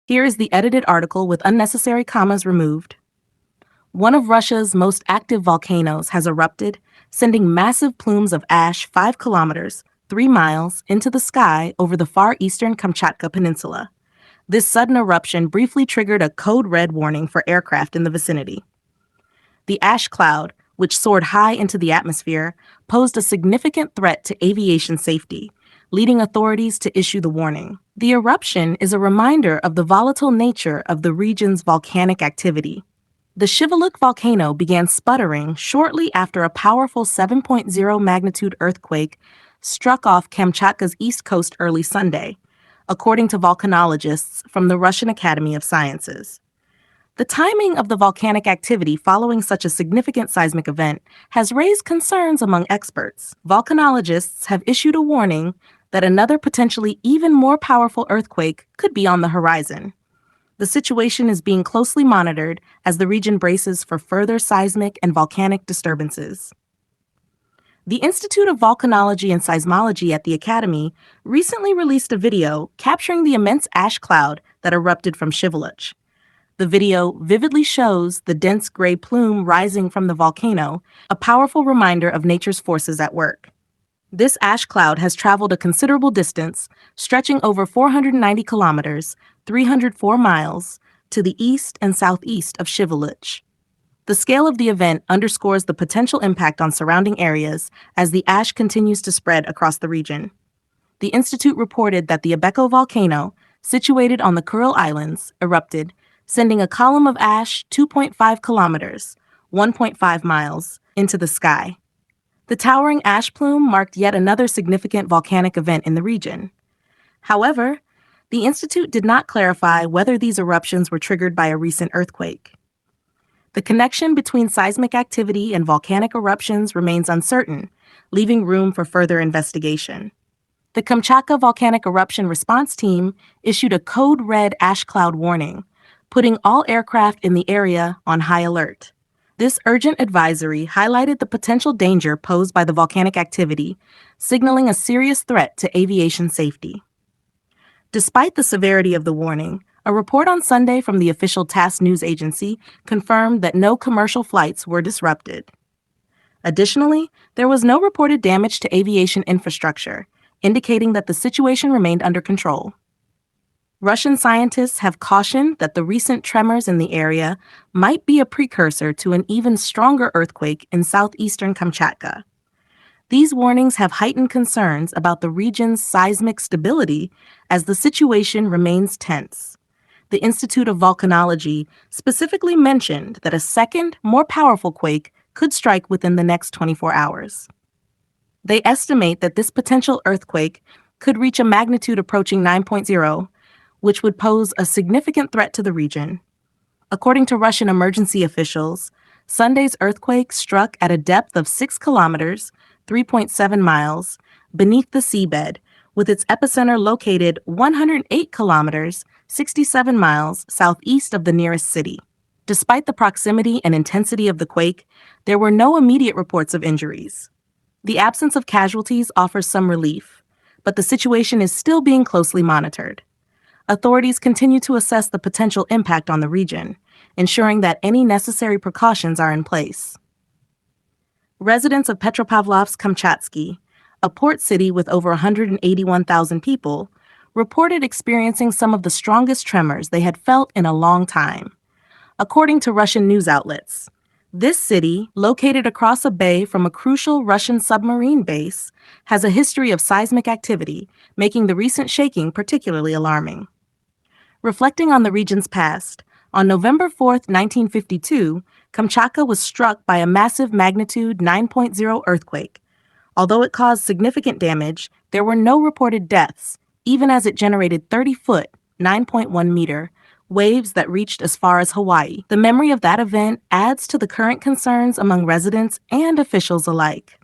Here is the edited article with unnecessary commas removed. One of Russia's most active volcanoes has erupted, sending massive plumes of ash 5 kilometers, 3 miles, into the sky over the far eastern Kamchatka Peninsula. This sudden eruption briefly triggered a code red warning for aircraft in the vicinity. The ash cloud, which soared high into the atmosphere, posed a significant threat to aviation safety, leading authorities to issue the warning. The eruption is a reminder of the volatile nature of the region's volcanic activity. The Shivaluk volcano began sputtering shortly after a powerful 7.0 magnitude earthquake struck off Kamchatka's east coast early Sunday, according to volcanologists from the Russian Academy of Sciences. The timing of the volcanic activity following such a significant seismic event has raised concerns among experts. Volcanologists have issued a warning that another potentially even more powerful earthquake could be on the horizon. The situation is being closely monitored as the region braces for further seismic and volcanic disturbances. The Institute of Volcanology and Seismology at the Academy recently released a video capturing the immense ash cloud that erupted from Shivaluk. The video vividly shows the dense gray plume rising from the volcano, a powerful reminder of nature's forces at work. This ash cloud has traveled a considerable distance, stretching over 490 kilometers, 304 miles, to the east and southeast of Shivaluk. The scale of the event underscores the potential impact on surrounding areas as the ash continues to spread across the region. The institute reported that the Abeko volcano, situated on the Kuril Islands, erupted, sending a column of ash 2.5 kilometers, 1.5 miles, into the sky. The towering ash plume marked yet another significant volcanic event in the region. However, the institute did not clarify whether these eruptions were triggered by a recent earthquake. The connection between seismic activity and volcanic eruptions remains uncertain, leaving room for further investigation. The Kamchatka Volcanic Eruption Response Team issued a code red ash cloud warning, putting all aircraft in the area on high alert. This urgent advisory highlighted the potential danger posed by the volcanic activity, signaling a serious threat to aviation safety. Despite the severity of the warning, a report on Sunday from the official TASS news agency confirmed that no commercial flights were disrupted. Additionally, there was no reported damage to aviation infrastructure, indicating that the situation remained under control. Russian scientists have cautioned that the recent tremors in the area might be a precursor to an even stronger earthquake in southeastern Kamchatka. These warnings have heightened concerns about the region's seismic stability as the situation remains tense. The Institute of Volcanology specifically mentioned that a second, more powerful quake could strike within the next 24 hours. They estimate that this potential earthquake could reach a magnitude approaching 9.0, which would pose a significant threat to the region. According to Russian emergency officials, Sunday's earthquake struck at a depth of 6 kilometers, 3.7 miles, beneath the seabed, with its epicenter located 108 kilometers, 67 miles southeast of the nearest city. Despite the proximity and intensity of the quake, there were no immediate reports of injuries. The absence of casualties offers some relief, but the situation is still being closely monitored. Authorities continue to assess the potential impact on the region, ensuring that any necessary precautions are in place. Residents of Petropavlovsk-Kamchatsky, a port city with over 181,000 people, reported experiencing some of the strongest tremors they had felt in a long time. According to Russian news outlets, this city, located across a bay from a crucial Russian submarine base, has a history of seismic activity, making the recent shaking particularly alarming. Reflecting on the region's past, on November 4, 1952, Kamchatka was struck by a massive magnitude 9.0 earthquake. Although it caused significant damage, there were no reported deaths, even as it generated 30-foot, 9.1 meter, waves that reached as far as Hawaii. The memory of that event adds to the current concerns among residents and officials alike.